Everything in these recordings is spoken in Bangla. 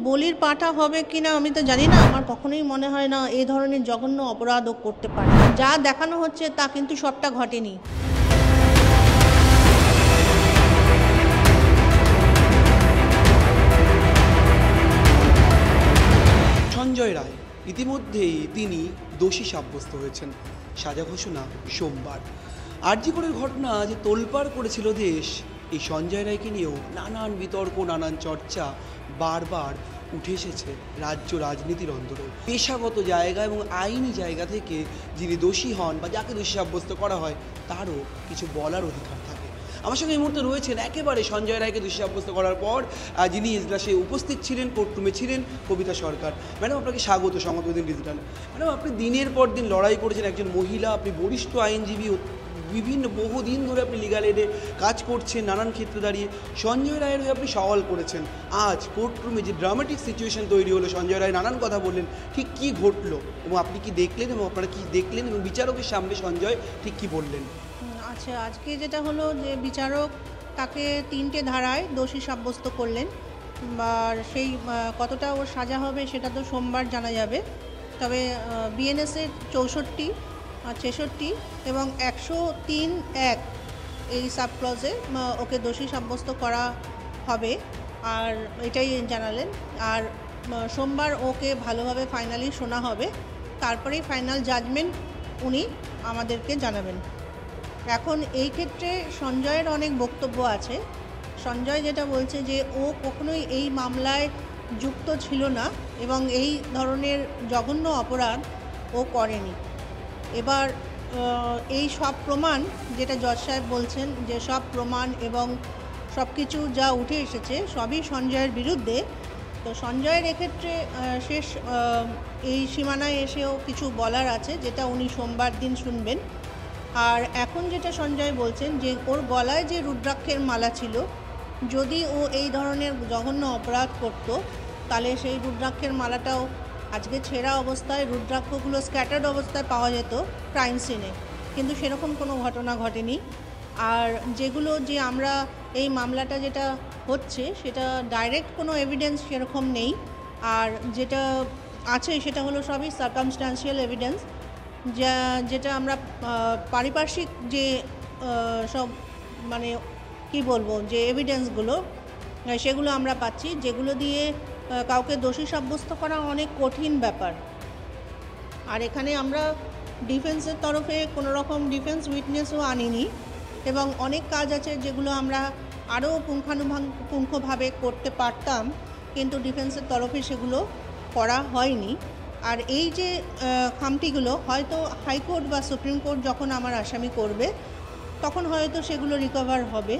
বলির পাঠা হবে কিনা আমি তো জানি না। আমার কখনোই মনে হয় না এই ধরনের জঘন্য অপরাধ ও করতে পারে। যা দেখানো হচ্ছে তা কিন্তু সবটা ঘটেনি। সঞ্জয় রায় ইতিমধ্যেই তিনি দোষী সাব্যস্ত হয়েছেন। সাজা ঘোষণা সোমবার। আরজি করের ঘটনা যে তোলপাড় করেছিল দেশ, এই সঞ্জয় রায়কে নিয়েও নানান বিতর্ক, নানান চর্চা বারবার উঠে এসেছে রাজ্য রাজনীতির অন্দরে। পেশাগত জায়গা এবং আইনি জায়গা থেকে যিনি দোষী হন বা যাকে দোষী সাব্যস্ত করা হয় তারও কিছু বলার অধিকার থাকে। আমার সঙ্গে এই মুহূর্তে রয়েছেন একেবারে সঞ্জয় রায়কে দোষী সাব্যস্ত করার পর যিনি ইজলাসে উপস্থিত ছিলেন, কোর্টরুমে ছিলেন, কবিতা সরকার। ম্যাডাম, আপনাকে স্বাগত সংবাদ প্রতিদিন ডিজিটাল। ম্যাডাম, আপনি দিনের পর দিন লড়াই করেছেন, একজন মহিলা, আপনি বরিষ্ঠ আইনজীবী, বিভিন্ন বহুদিন ধরে আপনি লিগাল এডে কাজ করছেন, নানান ক্ষেত্রে দাঁড়িয়ে সঞ্জয় রায়ের হয়ে আপনি সওয়াল করেছেন। আজ কোর্টরুমে যে ড্রামাটিক সিচুয়েশন তৈরি হলো, সঞ্জয় রায় নানান কথা বললেন, ঠিক কী ঘটলো এবং আপনি কি দেখলেন এবং আপনারা কী দেখলেন এবং বিচারকের সামনে সঞ্জয় ঠিক কী বললেন? আচ্ছা, আজকে যেটা হলো যে বিচারক তাকে 3টে ধারায় দোষী সাব্যস্ত করলেন। বা সেই কতটা ওর সাজা হবে সেটা তো সোমবার জানা যাবে। তবে বিএনএসের 64 আর 66 এবং 103(1) এই সাবক্লজে ওকে দোষী সাব্যস্ত করা হবে, আর এটাই জানালেন। আর সোমবার ওকে ভালোভাবে ফাইনালি শোনা হবে, তারপরেই ফাইনাল জাজমেন্ট উনি আমাদেরকে জানাবেন। এখন এই ক্ষেত্রে সঞ্জয়ের অনেক বক্তব্য আছে। সঞ্জয় যেটা বলছে যে ও কখনোই এই মামলায় যুক্ত ছিল না এবং এই ধরনের জঘন্য অপরাধ ও করেনি। এবার এই সব প্রমাণ, যেটা জজ সাহেব বলছেন যে সব প্রমাণ এবং সব কিছু যা উঠে এসেছে সবই সঞ্জয়ের বিরুদ্ধে। তো সঞ্জয়ের এক্ষেত্রে শেষ এই সীমানায় এসেও কিছু বলার আছে, যেটা উনি সোমবার দিন শুনবেন। আর এখন যেটা সঞ্জয় বলছেন যে ওর গলায় যে রুদ্রাক্ষের মালা ছিল, যদি ও এই ধরনের জঘন্য অপরাধ করত তাহলে সেই রুদ্রাক্ষের মালাটাও আজকে ছেঁড়া অবস্থায়, রুদ্রাক্ষগুলো স্ক্যাটার্ড অবস্থায় পাওয়া যেত ক্রাইম সিনে, কিন্তু সেরকম কোনো ঘটনা ঘটেনি। আর যেগুলো যে আমরা এই মামলাটা যেটা হচ্ছে সেটা ডাইরেক্ট কোনো এভিডেন্স সেরকম নেই, আর যেটা আছে সেটা হলো সবই সার্কামস্ট্যান্সিয়াল এভিডেন্স, যেটা আমরা পারিপার্শ্বিক যে সব মানে কি বলবো যে এভিডেন্সগুলো সেগুলো আমরা পাচ্ছি, যেগুলো দিয়ে কাউকে দোষী সাব্যস্ত করা অনেক কঠিন ব্যাপার। আর এখানে আমরা ডিফেন্সের তরফে কোনো রকম ডিফেন্স উইটনেসও আনিনি এবং অনেক কাজ আছে যেগুলো আমরা আরও পুঙ্খানুপুঙ্খভাবে করতে পারতাম, কিন্তু ডিফেন্সের তরফে সেগুলো করা হয়নি। আর এই যে খামতিগুলো হয়তো হাইকোর্ট বা সুপ্রিম কোর্ট যখন আমার আসামি করবে তখন হয়তো সেগুলো রিকভার হবে,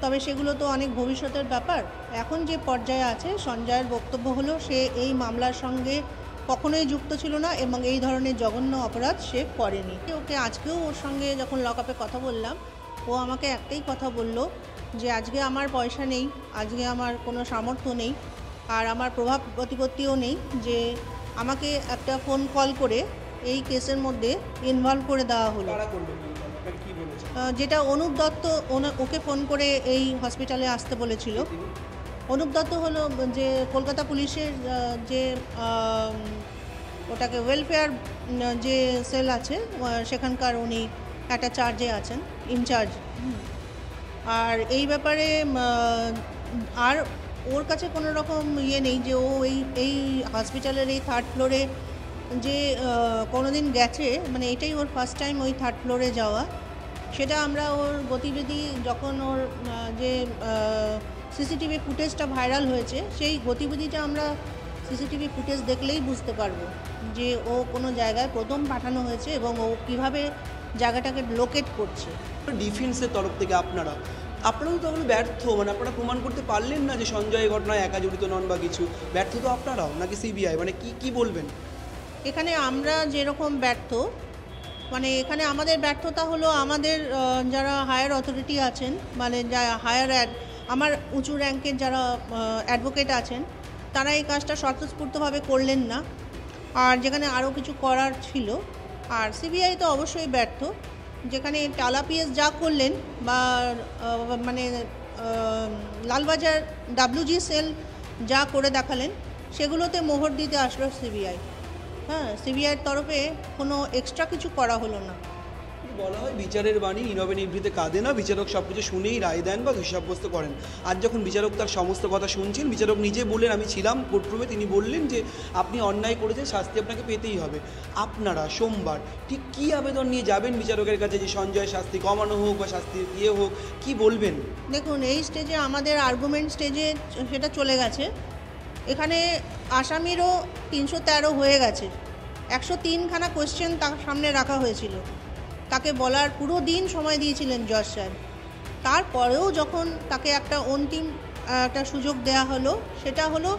তবে সেগুলো তো অনেক ভবিষ্যতের ব্যাপার। এখন যে পর্যায়ে আছে সঞ্জয়ের বক্তব্য হলো সে এই মামলার সঙ্গে কখনোই যুক্ত ছিল না এবং এই ধরনের জঘন্য অপরাধ সে করেনি। ওকে আজকেও ওর সঙ্গে যখন লকআপে কথা বললাম, ও আমাকে একটাই কথা বলল যে আজকে আমার পয়সা নেই, আজকে আমার কোনো সামর্থ্য নেই, আর আমার প্রভাব প্রতিপত্তিও নেই যে আমাকে একটা ফোন কল করে এই কেসের মধ্যে ইনভলভ করে দেওয়া হলো। যেটা অনুপ দত্ত ওকে ফোন করে এই হসপিটালে আসতে বলেছিল। অনুপ দত্ত হলো যে কলকাতা পুলিশের যে ওটাকে ওয়েলফেয়ার যে সেল আছে সেখানকার উনি একটা চার্জে আছেন, ইনচার্জ। আর এই ব্যাপারে আর ওর কাছে কোনো রকম ইয়ে নেই যে ও এই হসপিটালের এই 3rd ফ্লোরে যে কোনো দিন গেছে, মানে এটাই ওর ফার্স্ট টাইম ওই 3rd ফ্লোরে যাওয়া। সেটা আমরা ওর গতিবিধি যখন ওর যে সিসিটিভি ফুটেজটা ভাইরাল হয়েছে সেই গতিবিধিটা আমরা সিসিটিভি ফুটেজ দেখলেই বুঝতে পারবো যে ও কোনো জায়গায় প্রথম পাঠানো হয়েছে এবং ও কীভাবে জায়গাটাকে লোকেট করছে। ডিফেন্সের তরফ থেকে আপনারা তো তাহলে ব্যর্থ, মানে আপনারা প্রমাণ করতে পারলেন না যে সঞ্জয় ঘটনায় একা জড়িত নন বা কিছু, ব্যর্থ তো আপনারাও নাকি সিবিআই, মানে কি বলবেন? এখানে আমরা যেরকম ব্যর্থ, মানে এখানে আমাদের ব্যর্থতা হলো আমাদের যারা হায়ার অথরিটি আছেন, মানে যা আমার উঁচু র্যাঙ্কের যারা অ্যাডভোকেট আছেন তারা এই কাজটা স্বতঃস্ফূর্তভাবে করলেন না, আর যেখানে আরও কিছু করার ছিল। আর সিবিআই তো অবশ্যই ব্যর্থ, যেখানে টালা পিএস যা করলেন বা মানে লালবাজার WG সেল যা করে দেখালেন সেগুলোতে মোহর দিতে আসলো সিবিআই। হ্যাঁ, সিবিআইয়ের তরফে কোনো এক্সট্রা কিছু করা হলো না। বলা হয় বিচারের বাণী নীরবে নিভৃতে কাঁদে না, বিচারক সব কিছু শুনেই রায় দেন বা দোষী সাব্যস্ত করেন। আজ যখন বিচারক তার সমস্ত কথা শুনছেন, বিচারক নিজে বললেন, আমি ছিলাম কোর্টরুমে, তিনি বললেন যে আপনি অন্যায় করেছেন, শাস্তি আপনাকে পেতেই হবে। আপনারা সোমবার ঠিক কী আবেদন নিয়ে যাবেন বিচারকের কাছে, যে সঞ্জয় শাস্তি কমানো হোক বা শাস্তি ইয়ে হোক, কি বলবেন? দেখুন, এই স্টেজে আমাদের আর্গুমেন্ট স্টেজে সেটা চলে গেছে। এখানে আসামিরও 313 হয়ে গেছে। 103খানা কোয়েশ্চেন তার সামনে রাখা হয়েছিল, তাকে বলার পুরো দিন সময় দিয়েছিলেন জজ সাহেব। তারপরেও যখন তাকে একটা অন্তিম একটা সুযোগ দেয়া হলো, সেটা হলো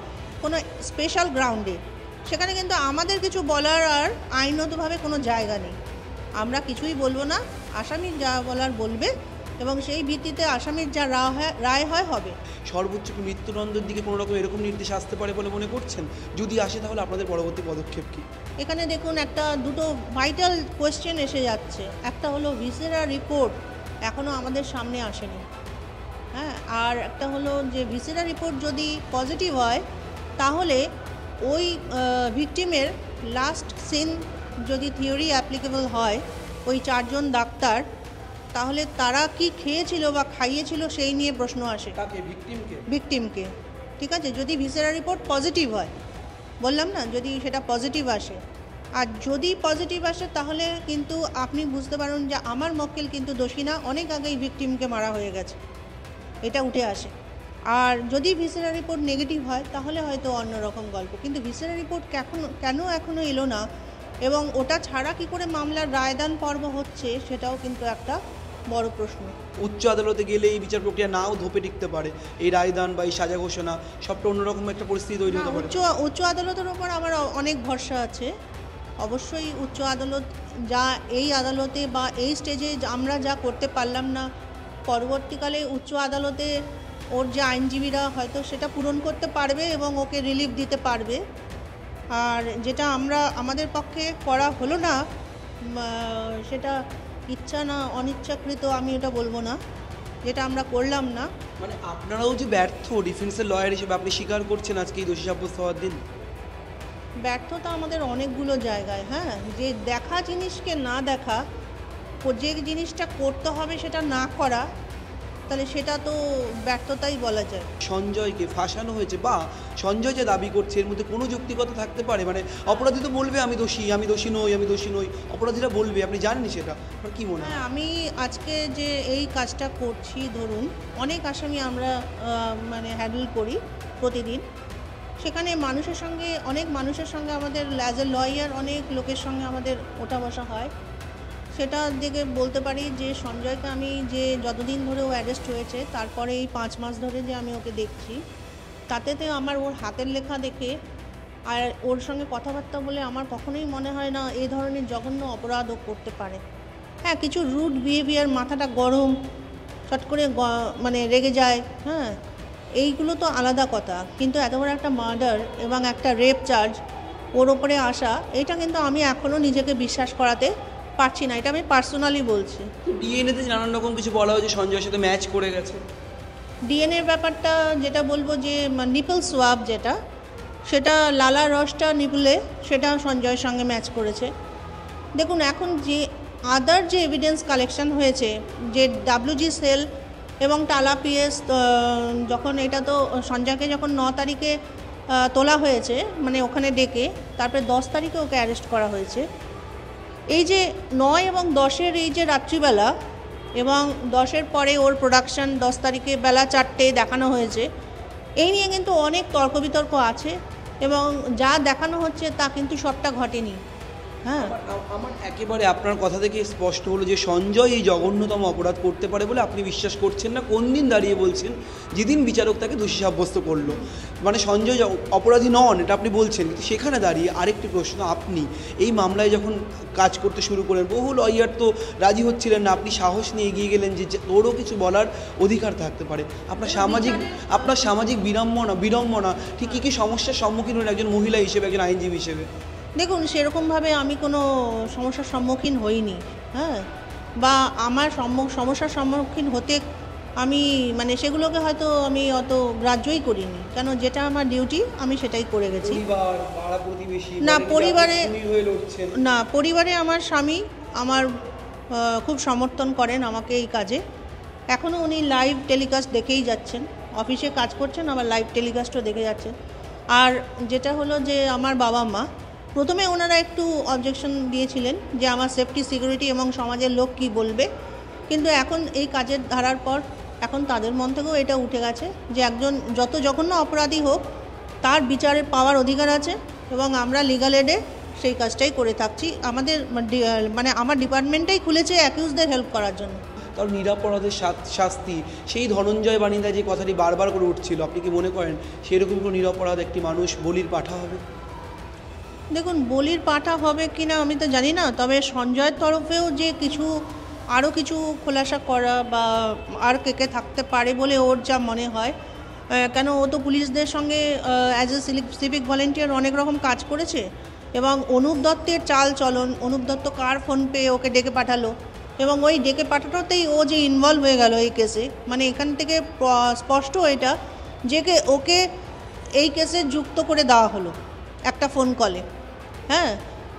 কোনো স্পেশাল গ্রাউন্ডে। সেখানে কিন্তু আমাদের কিছু বলার আর আইনগতভাবে কোনো জায়গা নেই। আমরা কিছুই বলবো না, আসামির যা বলার বলবে এবং সেই ভিত্তিতে আসামির যা রায় হয় হবে। সর্বোচ্চ কি মৃত্যুদণ্ডের দিকে কোনো রকম এরকম নির্দেশ আসতে পারে বলে মনে করছেন? যদি আসে তাহলে আপনাদের পরবর্তী পদক্ষেপ কী? এখানে দেখুন, দুটো ভাইটাল কোয়েশ্চেন এসে যাচ্ছে। একটা হলো ভিসেরা রিপোর্ট এখনও আমাদের সামনে আসেনি। হ্যাঁ, আর একটা হলো যে ভিসেরা রিপোর্ট যদি পজিটিভ হয় তাহলে ওই ভিকটিমের লাস্ট সিন যদি থিওরি অ্যাপ্লিকেবল হয়, ওই 4 জন ডাক্তার, তাহলে তারা কি খেয়েছিল বা খাইয়েছিল সেই নিয়ে প্রশ্ন আসে। কাকে? ভিকটিমকে। ঠিক আছে, যদি ভিসেরা রিপোর্ট পজিটিভ হয়, বললাম না, যদি সেটা পজিটিভ আসে, আর যদি পজিটিভ আসে তাহলে কিন্তু আপনি বুঝতে পারুন যে আমার মক্কেল কিন্তু দোষী না, অনেক আগেই ভিকটিমকে মারা হয়ে গেছে, এটা উঠে আসে। আর যদি ভিসেরা রিপোর্ট নেগেটিভ হয় তাহলে হয়তো অন্যরকম গল্প। কিন্তু ভিসেরা রিপোর্ট কেন এখনও এলো না এবং ওটা ছাড়া কি করে মামলার রায়দান পর্ব হচ্ছে, সেটাও কিন্তু একটা বড় প্রশ্ন। উচ্চ আদালতে গেলে এই বিচার প্রক্রিয়া নাও ধোপে টিকতে পারে, এই রায়দান বা এই সাজা ঘোষণা সবটা অন্যরকম একটা পরিস্থিতি তৈরি হতে পারে। উচ্চ আদালতের ওপর আমার অনেক ভরসা আছে। অবশ্যই উচ্চ আদালত যা এই আদালতে বা এই স্টেজে আমরা যা করতে পারলাম না, পরবর্তীকালে উচ্চ আদালতে ওর যে আইনজীবীরা হয়তো সেটা পূরণ করতে পারবে এবং ওকে রিলিফ দিতে পারবে। আর যেটা আমাদের পক্ষে করা হলো না, সেটা ইচ্ছা না অনিচ্ছাকৃত, আমি এটা বলবো না, যেটা আমরা করলাম না। মানে আপনারাও যে ব্যর্থ ডিফেন্সের লয়ার হিসেবে আপনি স্বীকার করছেন আজকে এই দোষী সাব্যস্ত হওয়ার দিন? ব্যর্থতা আমাদের অনেকগুলো জায়গায়। হ্যাঁ, যে দেখা জিনিসকে না দেখা, যে জিনিসটা করতে হবে সেটা না করা, তাহলে সেটা তো ব্যর্থতাই বলা যায়। সঞ্জয়কে ফাঁসানো হয়েছে বা সঞ্জয় যে দাবি করছে এর মধ্যে কোনো যৌক্তিকতা থাকতে পারে? মানে অপরাধী তো বলবে আমি দোষী নই, অপরাধীরা বলবে, আপনি জানেন সেটা, আপনার কি মনে হয়? হ্যাঁ, আমি আজকে যে এই কাজটা করছি, ধরুন অনেক আসামি আমরা হ্যান্ডেল করি প্রতিদিন, সেখানে অনেক মানুষের সঙ্গে আমাদের অ্যাজ এ লয়ার অনেক লোকের সঙ্গে আমাদের ওঠা বসা হয়। সেটা দেখে বলতে পারি যে সঞ্জয়কে আমি যে যতদিন ধরে ও অ্যারেস্ট হয়েছে, তারপরে এই 5 মাস ধরে যে আমি ওকে দেখছি, তাতেতে আমার ওর হাতের লেখা দেখে আর ওর সঙ্গে কথাবার্তা বলে আমার কখনোই মনে হয় না এই ধরনের জঘন্য অপরাধ ও করতে পারে। হ্যাঁ, কিছু রুড বিহেভিয়ার, মাথাটা গরম, চট করে রেগে যায়, হ্যাঁ, এইগুলো তো আলাদা কথা। কিন্তু এত বড় একটা মার্ডার এবং একটা রেপ চার্জ ওর ওপরে আসা, এটা কিন্তু আমি এখনও নিজেকে বিশ্বাস করাতে পারছি না। এটা আমি পার্সোনালি বলছি। ডিএনএতে নানান রকম কিছু বলা হয়েছে, সঞ্জয়ের সাথে ম্যাচ করে গেছে। ডিএনএর ব্যাপারটা যেটা বলবো, যে নিপল সোয়াব যেটা, সেটা লালা রসটা নিপলে সেটা সঞ্জয়ের সঙ্গে ম্যাচ করেছে। দেখুন, এখন যে আদার যে এভিডেন্স কালেকশন হয়েছে, যে ডাব্লিউজি সেল এবং টালা পিএস, যখন এটা তো সঞ্জয়কে যখন 9 তারিখে তোলা হয়েছে, ওখানে ডেকে, তারপরে 10 তারিখে ওকে অ্যারেস্ট করা হয়েছে। এই যে 9 এবং 10-এর এই যে রাত্রিবেলা এবং 10-এর পরে ওর প্রোডাকশন 10 তারিখে বেলা 4টেয় দেখানো হয়েছে, এই নিয়ে কিন্তু অনেক তর্ক বিতর্ক আছে এবং যা দেখানো হচ্ছে তা কিন্তু সবটা ঘটেনি। হ্যাঁ, আমার একেবারে আপনার কথা থেকে স্পষ্ট হলো যে সঞ্জয় এই জঘন্যতম অপরাধ করতে পারে বলে আপনি বিশ্বাস করছেন না। কোন দিন দাঁড়িয়ে বলছেন? যেদিন বিচারক তাকে দোষী সাব্যস্ত করলো, সঞ্জয় অপরাধী নন এটা আপনি বলছেন, কিন্তু সেখানে দাঁড়িয়ে আরেকটি প্রশ্ন, আপনি এই মামলায় যখন কাজ করতে শুরু করলেন, বহু লয়ার তো রাজি হচ্ছিলেন না, আপনি সাহস নিয়ে এগিয়ে গেলেন যে তোরও কিছু বলার অধিকার থাকতে পারে। আপনার সামাজিক বিড়ম্বনা ঠিক কী সমস্যার সম্মুখীন হলেন একজন মহিলা হিসেবে, একজন আইনজীবী হিসেবে? দেখুন, সেরকমভাবে আমি কোনো সমস্যার সম্মুখীন হইনি। হ্যাঁ, বা আমার সমস্যার সম্মুখীন হতে আমি মানে সেগুলোকে হয়তো আমি অত গ্রাহ্যই করিনি, কেন যেটা আমার ডিউটি আমি সেটাই করে গেছি। পরিবার, পাড়া প্রতিবেশী না, বলেন যে পরিবারে আপনি খুনি হয়ে লড়ছেন। না, পরিবারে আমার স্বামী আমার খুব সমর্থন করেন আমাকে এই কাজে। এখনও উনি লাইভ টেলিকাস্ট দেখেই যাচ্ছেন, অফিসে কাজ করছেন আবার লাইভ টেলিকাস্টও দেখে যাচ্ছেন। আর যেটা হলো যে আমার বাবা মা প্রথমে ওনারা একটু অবজেকশন দিয়েছিলেন যে আমার সেফটি সিকিউরিটি এবং সমাজের লোক কী বলবে, কিন্তু এখন এই কাজের ধারার পর এখন তাদের মন থেকেও এটা উঠে গেছে যে একজন যত জঘন্য অপরাধী হোক তার বিচারে পাওয়ার অধিকার আছে, এবং আমরা লিগাল এডে সেই কাজটাই করে থাকছি। আমাদের মানে আমার ডিপার্টমেন্টটাই খুলেছে অ্যাকিউজদের হেল্প করার জন্য। কারণ নিরাপরাধের শাস্তি, সেই ধনঞ্জয় বাণিদা যে কথাটি বারবার করে উঠছিল, আপনি কি মনে করেন সেরকম কোনো নিরাপরাধ একটি মানুষ বলির পাঠা হবে? দেখুন, বলির পাঠা হবে কি না আমি তো জানি না, তবে সঞ্জয়ের তরফেও যে কিছু আরও কিছু খোলাসা করা বা আর কে থাকতে পারে বলে ওর যা মনে হয়, কেন ও তো পুলিশদের সঙ্গে অ্যাজ এ সিভিক ভলেন্টিয়ার অনেক রকম কাজ করেছে, এবং অনুপ দত্তের চাল চলন, অনুপ দত্ত কার ফোন পেয়ে ওকে ডেকে পাঠালো, এবং ওই ডেকে পাঠানোতেই ও যে ইনভলভ হয়ে গেল এই কেসে, মানে এখান থেকে স্পষ্ট এটা যে ওকে এই কেসে যুক্ত করে দেওয়া হলো একটা ফোন কলে। হ্যাঁ,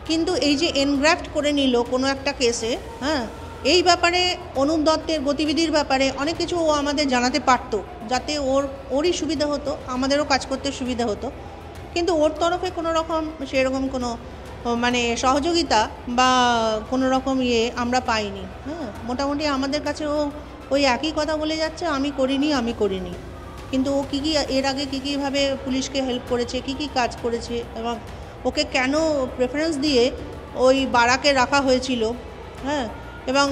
কিন্তু এই যে এনগ্রাফট করে নিল কোনো একটা কেসে, হ্যাঁ, এই ব্যাপারে অনুপ দত্তের গতিবিধির ব্যাপারে অনেক কিছু ও আমাদের জানাতে পারতো, যাতে ওরই সুবিধা হতো, আমাদেরও কাজ করতে সুবিধা হতো, কিন্তু ওর তরফে কোনো রকম সেরকম কোনো মানে সহযোগিতা বা কোনো রকম আমরা পাইনি। হ্যাঁ, মোটামুটি আমাদের কাছে ওই একই কথা বলে যাচ্ছে, আমি করিনি, কিন্তু ও কী এর আগে কীভাবে পুলিশকে হেল্প করেছে, কী কাজ করেছে, এবং ওকে কেন প্রেফারেন্স দিয়ে ওই বারাকে রাখা হয়েছিল। হ্যাঁ, এবং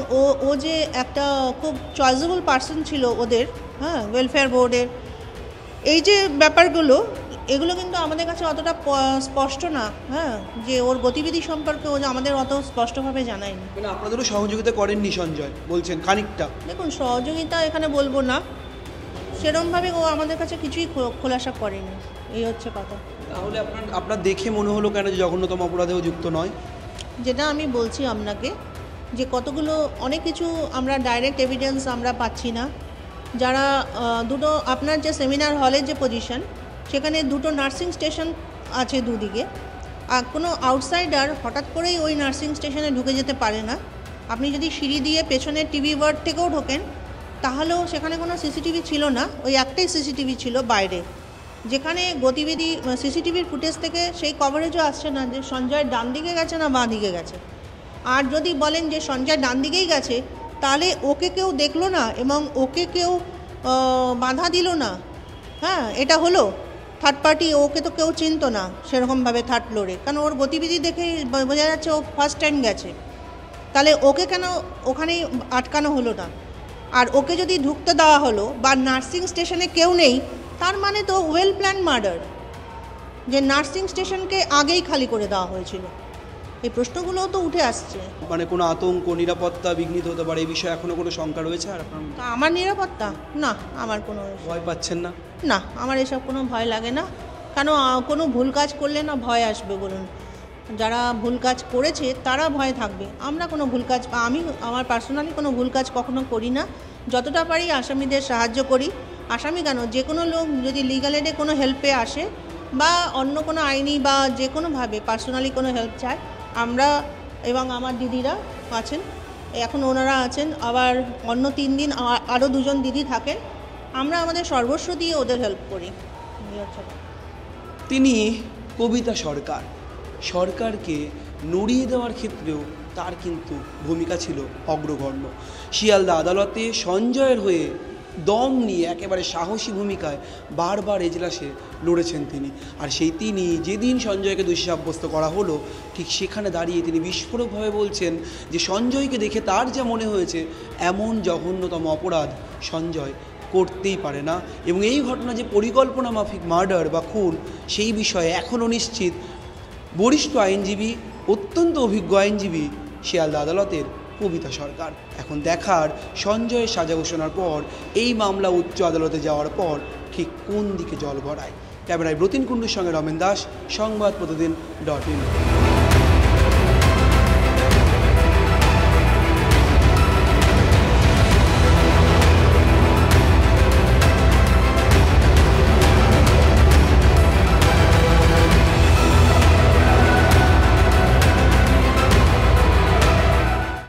ও যে একটা খুব চয়েসেবল পার্সন ছিল ওদের, হ্যাঁ, ওয়েলফেয়ার বোর্ডের, এই যে ব্যাপারগুলো, এগুলো কিন্তু আমাদের কাছে অতটা স্পষ্ট না। হ্যাঁ, যে ওর গতিবিধি সম্পর্কে ও যে আমাদের অত স্পষ্টভাবে জানায়নি। মানে আপনাদেরও সহযোগিতা করেননি সঞ্জয়, বলছেন খানিকটা? দেখুন, সহযোগিতা এখানে বলবো না, সেরকমভাবে ও আমাদের কাছে কিছুই খোলাসা করেনি, এই হচ্ছে কথা। তাহলে আপনার দেখে মনে হলো কেন যে জঘন্যতম অপরাধেও যুক্ত নয়? যেটা আমি বলছি আপনাকে, যে কতগুলো অনেক কিছু আমরা ডাইরেক্ট এভিডেন্স আমরা পাচ্ছি না। যারা দুটো আপনার যে সেমিনার হলের যে পজিশন, সেখানে দুটো নার্সিং স্টেশন আছে দুদিকে, আর কোনো আউটসাইডার হঠাৎ করেই ওই নার্সিং স্টেশনে ঢুকে যেতে পারে না। আপনি যদি সিঁড়ি দিয়ে পেছনের টিভি ওয়ার্ড থেকেও ঢোকেন, তাহলেও সেখানে কোনো সিসিটিভি ছিল না, ওই একটাই সিসিটিভি ছিল বাইরে, যেখানে গতিবিধি সিসিটিভির ফুটেজ থেকে সেই কভারেজও আসছে না যে সঞ্জয় ডান দিকে গেছে না বাঁ দিকে গেছে। আর যদি বলেন যে সঞ্জয় ডান দিকেই গেছে, তাহলে ওকে কেউ দেখলো না এবং ওকে কেউ বাধা দিল না। হ্যাঁ, এটা হলো থার্ড পার্টি, ওকে তো কেউ চিনতো না সেরকমভাবে থার্ড ফ্লোরে, কারণ ওর গতিবিধি দেখেই বোঝা যাচ্ছে ও ফার্স্ট টাইম গেছে, তাহলে ওকে কেন ওখানেই আটকানো হলো না? আর ওকে যদি ঢুকতে দেওয়া হলো বা নার্সিং স্টেশনে কেউ নেই, তার মানে তো ওয়েল প্ল্যান মার্ডার, যে নার্সিং স্টেশনকে আগেই খালি করে দেওয়া হয়েছিল। এই প্রশ্নগুলোও তো উঠে আসছে। মানে কোনো আতঙ্ক, নিরাপত্তা বিঘ্নিত হতে পারে, এই বিষয়ে এখনো কোনো শঙ্কা রয়েছে? আর আপনার আমার নিরাপত্তা না, আমার কোনো ভয় পাচ্ছেন না? না, আমার এসব কোনো ভয় লাগে না। কেন কোনো ভুল কাজ করলে না ভয় আসবে বলুন? যারা ভুল কাজ করেছে তারা ভয় থাকবে, আমরা কোনো ভুল কাজ, আমার পার্সোনালি কোনো ভুল কাজ কখনো করি না। যতটা পারি আসামিদের সাহায্য করি। আসামি কেন, যে কোনো লোক যদি লিগাল এডে কোনো হেল্পে আসে বা অন্য কোনো আইনি বা যে কোনোভাবে পার্সোনালি কোনো হেল্প চায়, আমরা এবং আমার দিদিরা আছেন, এখন ওনারা আছেন, আবার অন্য 3 দিন আরও 2 জন দিদি থাকেন, আমরা আমাদের সর্বস্ব দিয়ে ওদের হেল্প করি। তিনি কবিতা সরকারকে নড়িয়ে দেওয়ার ক্ষেত্রেও তার কিন্তু ভূমিকা ছিল অগ্রগণ্য। শিয়ালদা আদালতে সঞ্জয়ের হয়ে দম নিয়ে একেবারে সাহসী ভূমিকায় বারবার এজলাসে লড়েছেন তিনি। আর তিনি যেদিন সঞ্জয়কে দোষী সাব্যস্ত করা হলো, ঠিক সেখানে দাঁড়িয়ে তিনি বিস্ফোরকভাবে বলছেন যে সঞ্জয়কে দেখে তার যা মনে হয়েছে এমন জঘন্যতম অপরাধ সঞ্জয় করতেই পারে না, এবং এই ঘটনা যে পরিকল্পনা মাফিক মার্ডার বা খুন, সেই বিষয়ে এখনও নিশ্চিত বরিষ্ঠ আইনজীবী, অত্যন্ত অভিজ্ঞ আইনজীবী শিয়ালদা আদালতের কবিতা সরকার। এখন দেখার সঞ্জয়ের সাজা ঘোষণার পর এই মামলা উচ্চ আদালতে যাওয়ার পর ঠিক কোন দিকে জল গড়ায়। ক্যামেরায় ব্রতিন কুণ্ডুর সঙ্গে রমেন দাস, সংবাদ প্রতিদিন .in।